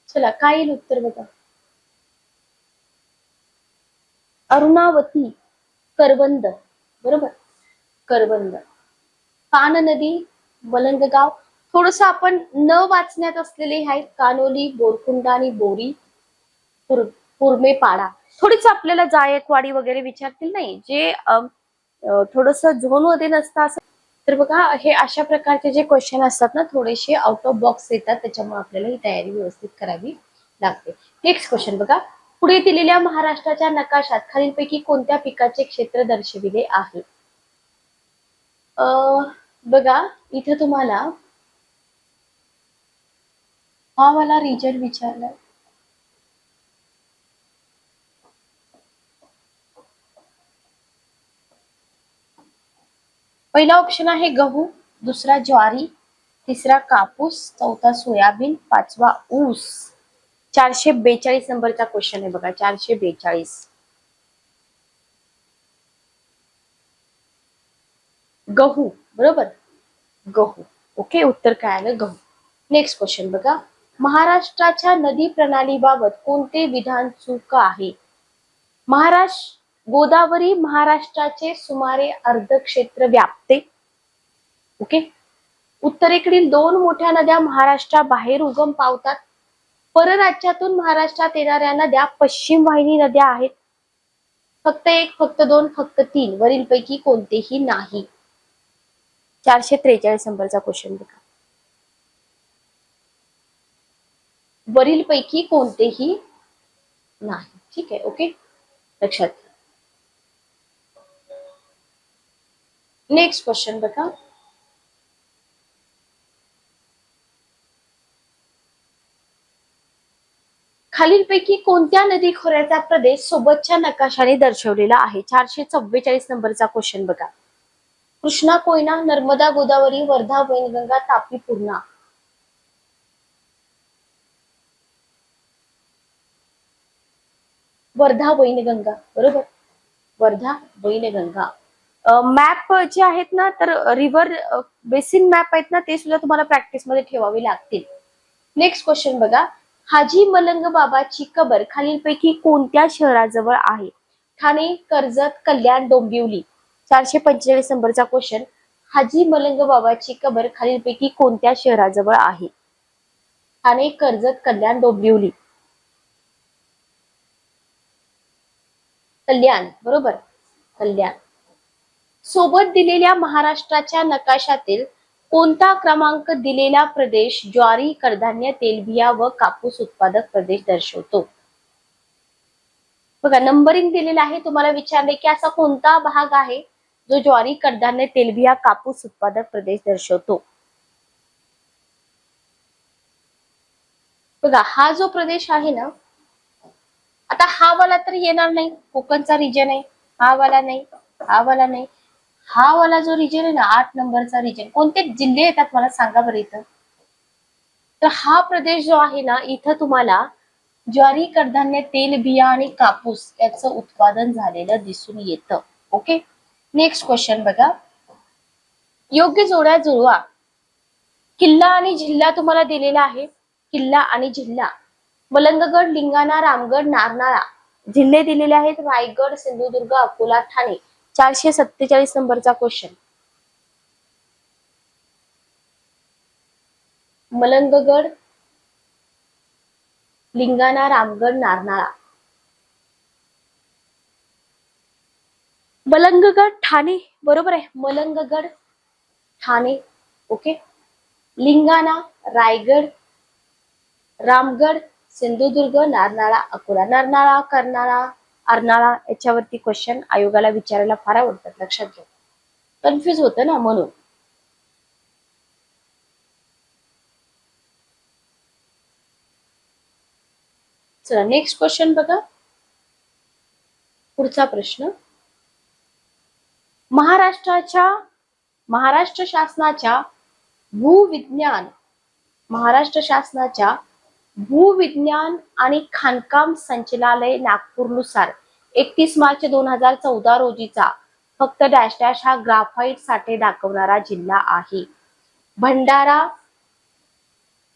चला, काय येईल उत्तर बघा. अरुणावती, करवंद, बरोबर, करवंद. कान नदी, वलंगगाव. थोडस आपण न वाचण्यात असलेले आहेत. कानोली, बोरकुंडा आणि बोरी, पुरमेपाडा. थोडीच आपल्याला जायकवाडी वगैरे विचारतील, नाही जे थोडस झोन मध्ये नसतं असं. तर बघा, हे अशा प्रकारचे जे क्वेश्चन असतात ना, थोडेसे आउट ऑफ बॉक्स येतात, त्याच्यामुळे आपल्याला ही तयारी व्यवस्थित करावी लागते. नेक्स्ट क्वेश्चन बघा. पुढे दिलेल्या महाराष्ट्राच्या नकाशात खालीलपैकी कोणत्या पिकाचे क्षेत्र दर्शविले आहे? बघा, इथे तुम्हाला हा वाला रिजन विचारलाय. पहिला ऑप्शन आहे गहू, दुसरा ज्वारी, तिसरा कापूस, चौथा सोयाबीन, 5वा ऊस. 442 नंबरचा क्वेश्चन आहे बघा. 442. गहू, बरोबर, गहू. ओके, उत्तर काय आलं? गहू. नेक्स्ट क्वेश्चन बघा. महाराष्ट्राच्या नदी प्रणालीबाबत कोणते विधान चूक आहे? गोदावरी महाराष्ट्राचे सुमारे अर्ध क्षेत्र व्यापते. ओके. उत्तरेकडील 2 मोठ्या नद्या महाराष्ट्राबाहेर उगम पावतात. परराज्यातून महाराष्ट्रात येणाऱ्या नद्या पश्चिम वाहिनी नद्या आहेत. फक्त 1, फक्त 2, फक्त 3 वरीलपैकी कोणतेही नाही. 443 नंबरचा क्वेश्चन बघा. वरीलपैकी कोणतेही नाही. ठीक आहे, ओके, लक्षात. नेक्स्ट क्वेश्चन बघा. खालीलपैकी कोणत्या नदी खोऱ्याचा प्रदेश सोबतच्या नकाशाने दर्शवलेला आहे? 444 नंबरचा क्वेश्चन बघा. कृष्णा, कोयना, नर्मदा, गोदावरी, वर्धा, वैनगंगा, तापी, पूर्णा. वर्धा, वैनगंगा, बरोबर, वर्धा, वैनगंगा. मॅप जे आहेत ना, तर रिव्हर बेसिन मॅप आहेत ना, ते सुद्धा तुम्हाला प्रॅक्टिस मध्ये ठेवावे लागतील. नेक्स्ट क्वेश्चन बघा. हाजी मलंग बाबाची कबर खालीलपैकी कोणत्या शहराजवळ आहे? ठाणे, कर्जत, कल्याण, डोंबिवली. 445 नंबरचा क्वेश्चन. हाजी मलंग बाबाची कबर खालीलपैकी कोणत्या शहराजवळ आहे? ठाणे, कर्जत, कल्याण, डोंबिवली. कल्याण, बरोबर, कल्याण. सोबत दिलेल्या महाराष्ट्राच्या नकाशातील कोणता क्रमांक दिलेला प्रदेश ज्वारी, कडधान्य, तेलबिया व कापूस उत्पादक प्रदेश दर्शवतो? बघा, नंबरिंग दिलेला आहे. तुम्हाला विचारले की असा कोणता भाग आहे जो ज्वारी, कडधान्य, तेलबिया, कापूस उत्पादक प्रदेश दर्शवतो? बघा, हा जो प्रदेश आहे ना, आता हा वाला तर येणार नाही, कोकणचा रिजन आहे. हा वाला नाही, हा वाला नाही. हा वाला जो रिजन आहे ना, 8 नंबरचा रिजन, कोणते जिल्हे येतात मला सांगा बरं इथं. तर हा प्रदेश जो आहे ना, इथं तुम्हाला ज्वारी, कडधान्य, तेल बिया आणि कापूस याचं उत्पादन झालेलं दिसून येतं. ओके, नेक्स्ट क्वेश्चन बघा. योग्य जोड्या जुळवा. किल्ला आणि जिल्हा तुम्हाला दिलेला आहे. किल्ला आणि जिल्हा. मलंगगड, लिंगाणा, रामगड, नारनाळा. जिल्हे दिलेले आहेत रायगड, सिंधुदुर्ग, अकोला, ठाणे. 447 नंबरचा क्वेश्चन. मलंगगड, लिंगाणा, रामगड, नारनाळा. मलंगगड ठाणे, बरोबर आहे. मलंगगड ठाणे. ओके, लिंगाणा, रायगड, रामगड, सिंधुदुर्ग, नारनाळा, अकोला. नारनाळा, कर्नाळा, अर्नाळा याच्यावरती क्वेश्चन आयोगाला विचारायला फार आवडतात, लक्षात घ्या. कन्फ्युज होतं ना म्हणून. चला नेक्स्ट क्वेश्चन बघा. पुढचा प्रश्न. महाराष्ट्र शासनाच्या भूविज्ञान महाराष्ट्र शासनाच्या भूविज्ञान आणि खाणकाम संचालनालय नागपूरनुसार 31 मार्च 2014 रोजीचा फक्त डॅश डॅश हा ग्राफाईट साठे दाखवणारा जिल्हा आहे. भंडारा,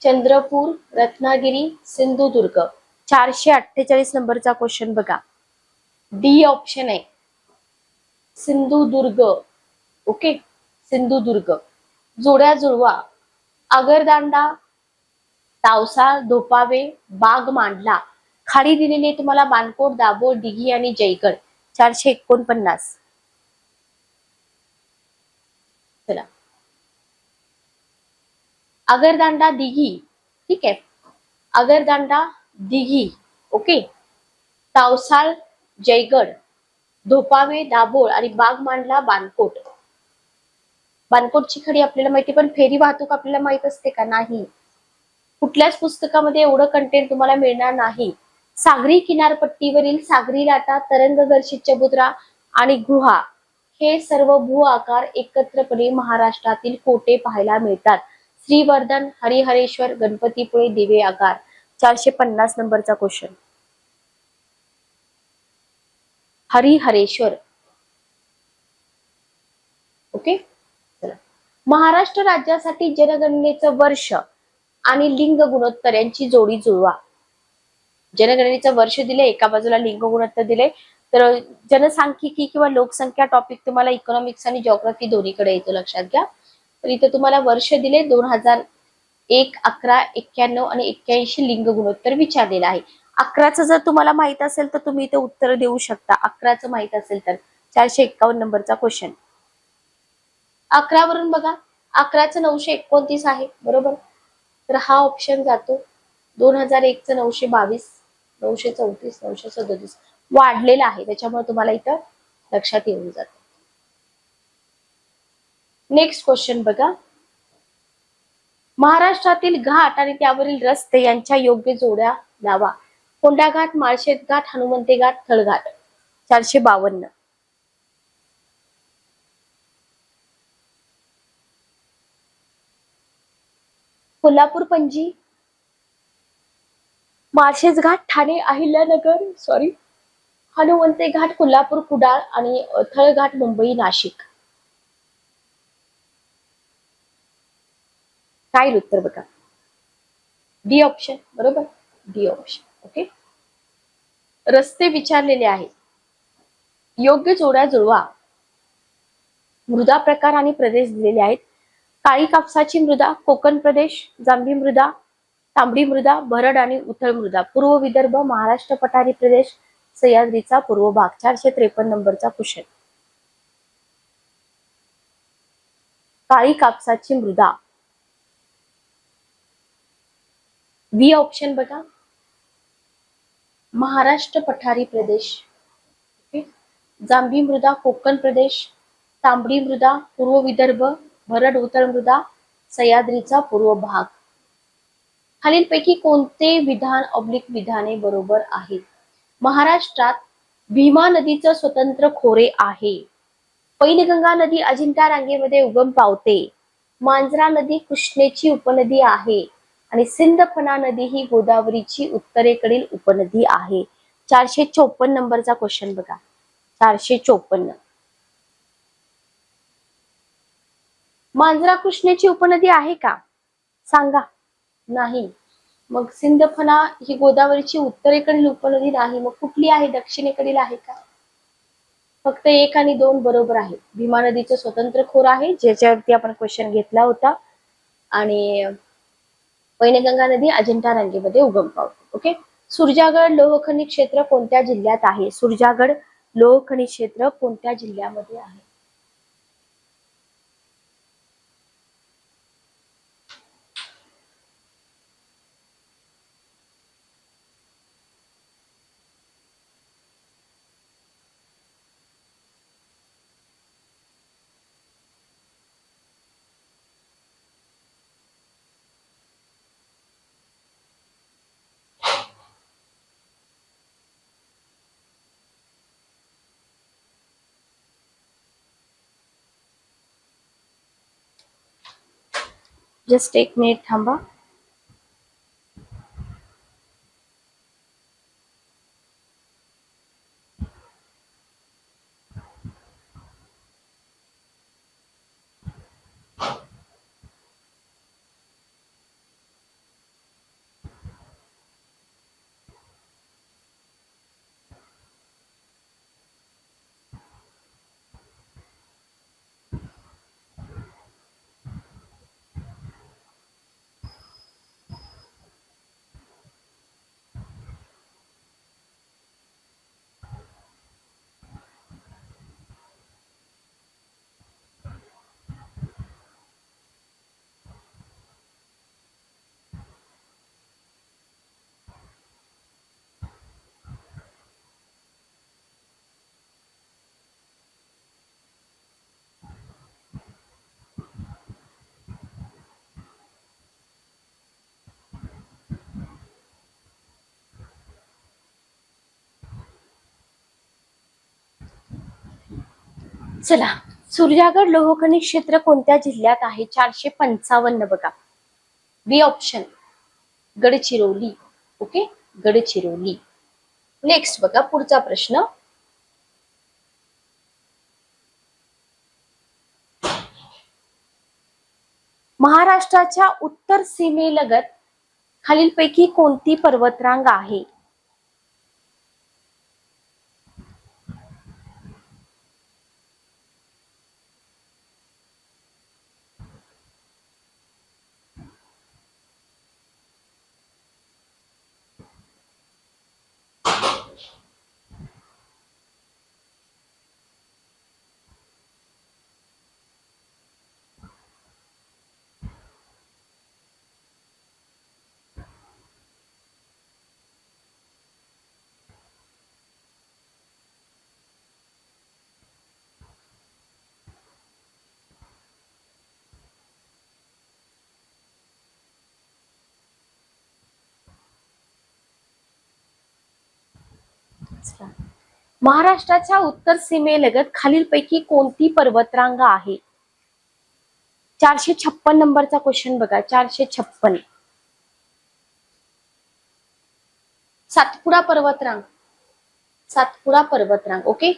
चंद्रपूर, रत्नागिरी, सिंधुदुर्ग. 448 नंबरचा क्वेश्चन बघा. डी ऑप्शन आहे, सिंधुदुर्ग. ओके, सिंधुदुर्ग. जोड्या जुळवा. आगरदांडा, तावसा, धोपावे, बाग मांडला. खाडी दिलेली आहे तुम्हाला बानकोट, दाभोळ, दिघी आणि जयगड. 449. चला, आगरदांडा, दिघी. ठीक आहे, आगरदांडा, दिघी. ओके, तावसाळ, जयगड, धोपावे, दाभोळ आणि बाग मांडला, बानकोट. बानकोटची खडी आपल्याला माहिती, पण फेरी वाहतूक आपल्याला माहित असते का? नाही. कुठल्याच पुस्तकामध्ये एवढं कंटेंट तुम्हाला मिळणार नाही. सागरी किनारपट्टीवरील सागरी लाटा, तरंगदर्शित चबुतरा आणि गुहा हे सर्व भू आकार एकत्रपणे महाराष्ट्रातील कोटे पाहायला मिळतात. श्रीवर्धन, हरिहरेश्वर, गणपतीपुळे, दिवे आगार. 450 नंबरचा क्वेश्चन. हरिहरेश्वर. ओके, चला. महाराष्ट्र राज्यासाठी जनगणनेचं वर्ष आणि लिंग गुणोत्तर यांची जोडी जुळवा. जनगणनेचं वर्ष दिले, एका बाजूला लिंग गुणोत्तर दिले. तर जनसांख्यिकी किंवा लोकसंख्या टॉपिक तुम्हाला इकॉनॉमिक्स आणि जिओग्राफी दोन्हीकडे येतो, लक्षात घ्या. तर इथे तुम्हाला वर्ष दिले 2001, 11, 91 आणि 81 लिंग गुणोत्तर विचारलेलं आहे. 11चं जर तुम्हाला माहित असेल तर तुम्ही इथे उत्तर देऊ शकता. 11चं माहित असेल तर. 451 नंबरचा क्वेश्चन. 11 वरून बघा, 11चं 929 आहे, बरोबर. तर हा ऑप्शन जातो. 2001चं 922, 934, 937 वाढलेला आहे, त्याच्यामुळे तुम्हाला इथं लक्षात येऊन जात. नेक्स्ट क्वेश्चन बघा. महाराष्ट्रातील घाट आणि त्यावरील रस्ते यांच्या योग्य जोड्या लावा. कोंढा घाट, माळशेत घाट, हनुमंते घाट, थळघाट. 452. कोल्हापूर, पणजी, माळशेज घाट, ठाणे, अहिल्यानगर, सॉरी, हनुमंते घाट, कोल्हापूर, कुडाळ आणि थळघाट, मुंबई, नाशिक. काय उत्तर बघा. डी ऑप्शन, बरोबर. D option. ओके, रस्ते विचारलेले आहे. योग्य जोड्या जुळवा. मृदा प्रकार आणि प्रदेश दिलेले आहेत. काळी कापसाची मृदा, कोकण प्रदेश, जांभी मृदा, तांबडी मृदा, भरड आणि उथळ मृदा. पूर्व विदर्भ, महाराष्ट्र पठारी प्रदेश, सह्याद्रीचा पूर्व भाग. 453 नंबरचा क्वेश्चन. काळी कापसाची मृदा. बी ऑप्शन बघा, महाराष्ट्र पठारी प्रदेश. जांभी मृदा कोकण प्रदेश, तांबडी मृदा पूर्व विदर्भ, भरड उथळ मृदा सह्याद्रीचा पूर्व भाग. खालीलपैकी कोणते विधान ऑब्लिक विधाने बरोबर आहेत? महाराष्ट्रात भीमा नदीचं स्वतंत्र खोरे आहे. पैनगंगा नदी अजिंठा रांगेमध्ये उगम पावते. मांजरा नदी कृष्णेची उपनदी आहे आणि सिंदफणा नदी ही गोदावरीची उत्तरेकडील उपनदी आहे. 454 नंबरचा क्वेश्चन बघा. 454. मांजरा कृष्णेची उपनदी आहे का? सांगा. नाही. मग सिंदफणा ही गोदावरीची उत्तरेकडील उपनदी नाही. मग कुठली आहे? दक्षिणेकडील आहे का? फक्त 1 आणि 2 बरोबर आहे. भीमा नदीचं स्वतंत्र खोर आहे, ज्याच्यावरती आपण क्वेश्चन घेतला होता. आणि पैनगंगा नदी अजिंठा रांगेमध्ये उगम पावते. ओके. सुरजागड लोह खनिज क्षेत्र कोणत्या जिल्ह्यात आहे? सुरजागड लोह खनिज क्षेत्र कोणत्या जिल्ह्यामध्ये आहे? जस्ट 1 मिनिट थांबा. चला, सुरजागड लोह खनिज क्षेत्र कोणत्या जिल्ह्यात आहे? 455 बघा. B option, Gadchiroli. Okay, Gadchiroli. Next बघा, पुढचा प्रश्न. महाराष्ट्राच्या उत्तर सीमेलगत खालीलपैकी कोणती पर्वतरांग आहे? महाराष्ट्राच्या उत्तर सीमेलगत खालीलपैकी कोणती पर्वतरांग आहे? 456 नंबरचा क्वेश्चन बघा. 456. सातपुडा पर्वतरांग. सातपुडा पर्वतरांग. ओके.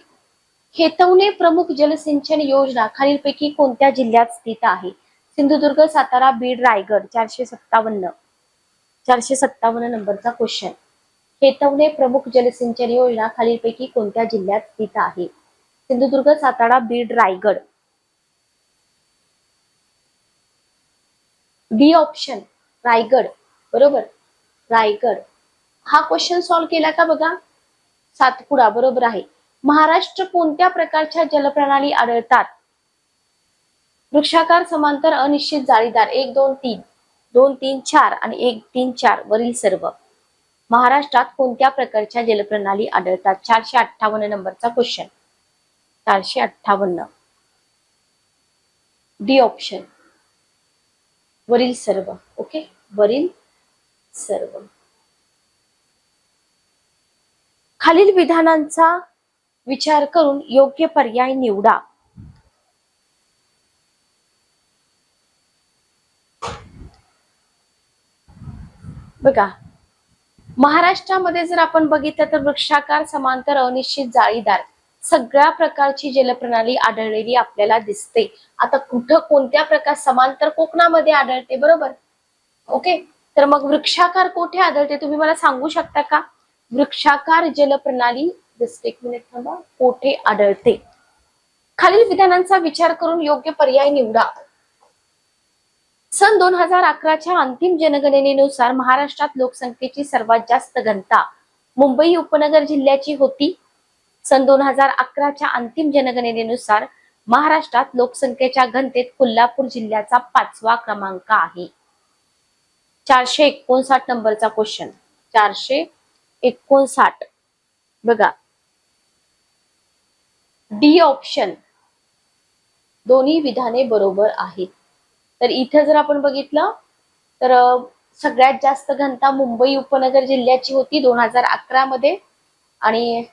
हेतवणे प्रमुख जलसिंचन योजना खालीलपैकी कोणत्या जिल्ह्यात स्थित आहे? सिंधुदुर्ग, सातारा, बीड, रायगड. 457. 457 नंबरचा क्वेश्चन. हेतवणे प्रमुख जलसिंचन योजना खालीलपैकी कोणत्या जिल्ह्यात स्थित आहे? सिंधुदुर्ग, सातारा, बीड, रायगड. D option, Raigad. बरोबर, रायगड. हा क्वेश्चन सॉल्व्ह केला का बघा. सातपुडा बरोबर आहे. महाराष्ट्र कोणत्या प्रकारच्या जलप्रणाली आढळतात? वृक्षाकार समांतर अनिश्चित जाळीदार 1 2 3 2 3 4 आणि 1 3 4 वरील सर्व महाराष्ट्रात कोणत्या प्रकारच्या जलप्रणाली आढळतात? 458 नंबरचा क्वेश्चन. 458 डी ऑप्शन वरील सर्व. ओके, वरील सर्व. खालील विधानांचा विचार करून योग्य पर्याय निवडा. बघा, महाराष्ट्रामध्ये जर आपण बघितलं तर वृक्षाकार समांतर अनिश्चित जाळीदार सगळ्या प्रकारची जलप्रणाली आढळलेली आपल्याला दिसते. आता कुठं कोणत्या प्रकार समांतर कोकणामध्ये आढळते, बरोबर. ओके, तर मग वृक्षाकार कुठे आढळते तुम्ही मला सांगू शकता का? वृक्षाकार जलप्रणाली जस्ट एक मिनिट थांबा, कोठे आढळते? खालील विधानांचा विचार करून योग्य पर्याय निवडा. सन 2011च्या अंतिम जनगणनेनुसार महाराष्ट्रात लोकसंख्येची सर्वात जास्त घनता मुंबई उपनगर जिल्ह्याची होती. सन 2011च्या अंतिम जनगणनेनुसार महाराष्ट्रात लोकसंख्येच्या घनतेत कोल्हापूर जिल्ह्याचा 5वा क्रमांक आहे. 459 नंबरचा क्वेश्चन. 459. बघा, डी ऑप्शन दोन्ही विधाने बरोबर आहेत. तर इथे जर आपण बघितलं तर सगळ्यात जास्त घनता मुंबई उपनगर जिल्ह्याची होती 2011 मध्ये आणि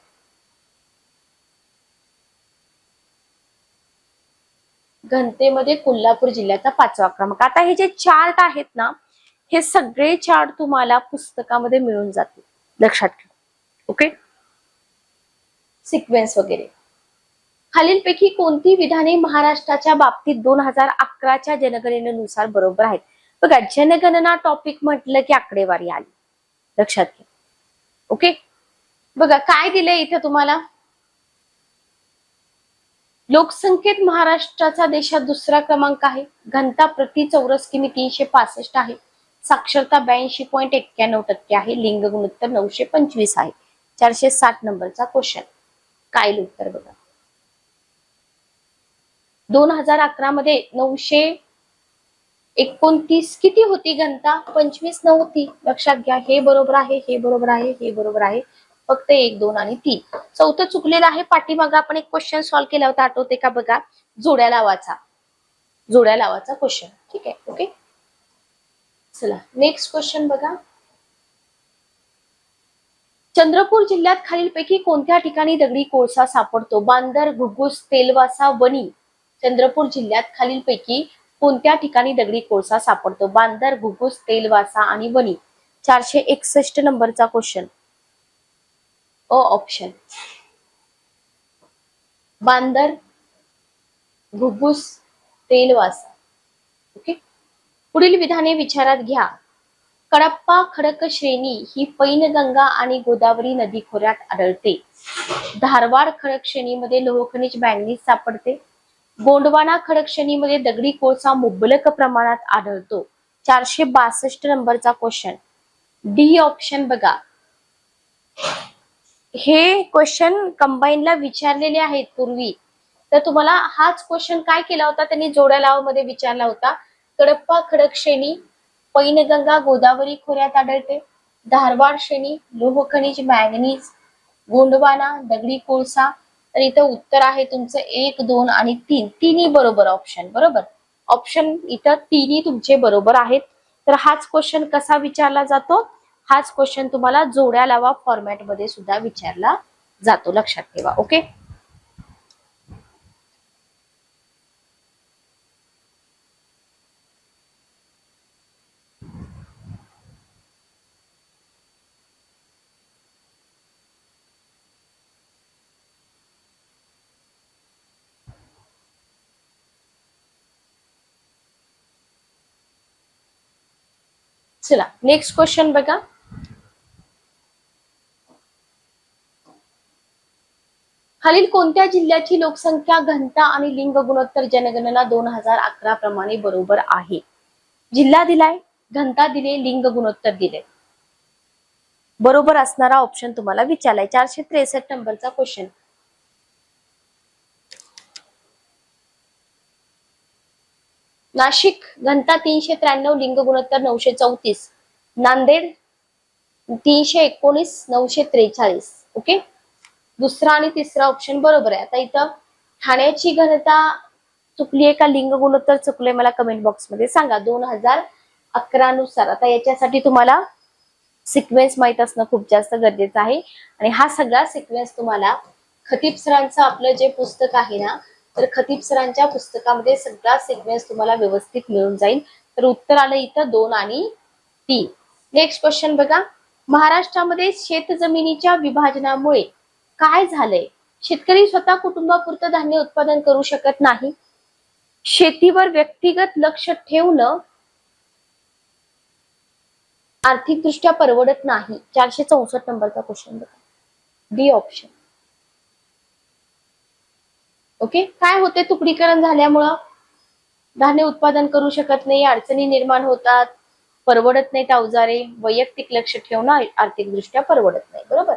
घनतेमध्ये कोल्हापूर जिल्ह्याचा 5वा क्रमांक. आता हे जे चार्ट आहेत ना, हे सगळे चार्ट तुम्हाला पुस्तकामध्ये मिळून जातील, लक्षात ठेवा. ओके, सिक्वेन्स वगैरे. खालीलपैकी कोणती विधाने महाराष्ट्राच्या बाबतीत 2011च्या जनगणनेनुसार बरोबर आहेत? बघा, जनगणना टॉपिक म्हटलं की आकडेवारी आली, लक्षात घ्या. ओके, बघा काय दिलंय इथे तुम्हाला. लोकसंख्येत महाराष्ट्राचा देशात दुसरा क्रमांक आहे. घनता प्रति चौरस किमी 365 आहे. साक्षरता 82.91% आहे. लिंग गुणोत्तर 925 आहे. 460 नंबरचा क्वेश्चन. काय उत्तर बघा. 2011 मध्ये 929 किती होती घनता? 25 नव्हती, लक्षात घ्या. हे बरोबर आहे, हे बरोबर आहे, हे बरोबर आहे. फक्त 1 2 आणि 3. चौथं चुकलेलं आहे. पाठीमागे आपण एक क्वेश्चन सॉल्व्ह केला होता, आठवते का? बघा, जोड्या लावाचा क्वेश्चन. ठीक आहे, ओके. चला नेक्स्ट क्वेश्चन बघा. चंद्रपूर जिल्ह्यात खालीलपैकी कोणत्या ठिकाणी दगडी कोळसा सापडतो? बांदर, घुगुस, तेलवासा, वणी. चंद्रपूर जिल्ह्यात खालीलपैकी कोणत्या ठिकाणी दगडी कोळसा सापडतो? बांदर, घुगुस, तेलवासा आणि वणी. 461 नंबरचा क्वेश्चन. A option. बांदर, घुगुस, तेलवासा. ओके, पुढील विधाने विचारात घ्या. कडप्पा खडक श्रेणी ही पैनगंगा आणि गोदावरी नदी खोऱ्यात आढळते. धारवाड खडक श्रेणीमध्ये लोहखनिज मॅंगनीज सापडते. गोंडवाना खडक श्रेणीमध्ये दगडी कोळसा मुबलक प्रमाणात आढळतो. 462 नंबरचा क्वेश्चन. डी ऑप्शन बघा. हे क्वेश्चन कंबाईनला विचारलेले आहेत पूर्वी, तर तुम्हाला हाच क्वेश्चन काय केला होता, त्यांनी जोड्या लावामध्ये विचारला होता. कडप्पा खडक श्रेणी पैनगंगा गोदावरी खोऱ्यात आढळते. धारवाड श्रेणी लोहखनिज मॅंगनीज. गोंडवाना दगडी कोळसा. तर इथं उत्तर आहे तुमचं 1 2 आणि 3. तिन्ही बरोबर ऑप्शन. बरोबर ऑप्शन इथं तिन्ही तुमचे बरोबर आहेत. तर हाच क्वेश्चन कसा विचारला जातो? हाच क्वेश्चन तुम्हाला जोड्या लावा फॉर्मॅट मध्ये सुद्धा विचारला जातो, लक्षात ठेवा. ओके, चला नेक्स्ट क्वेश्चन बघा. खालील कोणत्या जिल्ह्याची लोकसंख्या घनता आणि लिंग गुणोत्तर जनगणना 2011 प्रमाणे बरोबर आहे? जिल्हा दिलाय, घनता दिले, लिंग गुणोत्तर दिले. बरोबर असणारा ऑप्शन तुम्हाला विचारलाय. 463 नंबरचा क्वेश्चन. नाशिक घनता 393, लिंग गुणोत्तर 934, नांदेड 319, 943. ओके, दुसरा आणि तिसरा ऑप्शन बरोबर आहे. आता इथं ठाण्याची घनता चुकलीये का लिंग गुणोत्तर चुकले मला कमेंट बॉक्स मध्ये सांगा 2011 नुसार. आता याच्यासाठी तुम्हाला सिक्वेन्स माहित असणं खूप जास्त गरजेचं आहे आणि हा सगळा सिक्वेन्स तुम्हाला खतीब सरांचं आपलं जे पुस्तक आहे ना, तर खतीब सरांच्या पुस्तकामध्ये सगळा सिक्वेन्स तुम्हाला व्यवस्थित मिळून जाईल. तर उत्तर आलं इथं 2 आणि 3. नेक्स्ट क्वेश्चन बघा, महाराष्ट्रामध्ये शेतजमिनीच्या विभाजनामुळे काय झालंय? शेतकरी स्वतः कुटुंबापुरतं धान्य उत्पादन करू शकत नाही. शेतीवर व्यक्तिगत लक्ष ठेवणं आर्थिकदृष्ट्या परवडत नाही. 464 नंबरचा क्वेश्चन बघा, डी ऑप्शन. ओके, काय होते तुकडीकरण झाल्यामुळं? धान्य उत्पादन करू शकत नाही, अडचणी निर्माण होतात, परवडत नाहीत अवजारे, वैयक्तिक लक्ष ठेवणं आर्थिकदृष्ट्या परवडत नाही. बरोबर.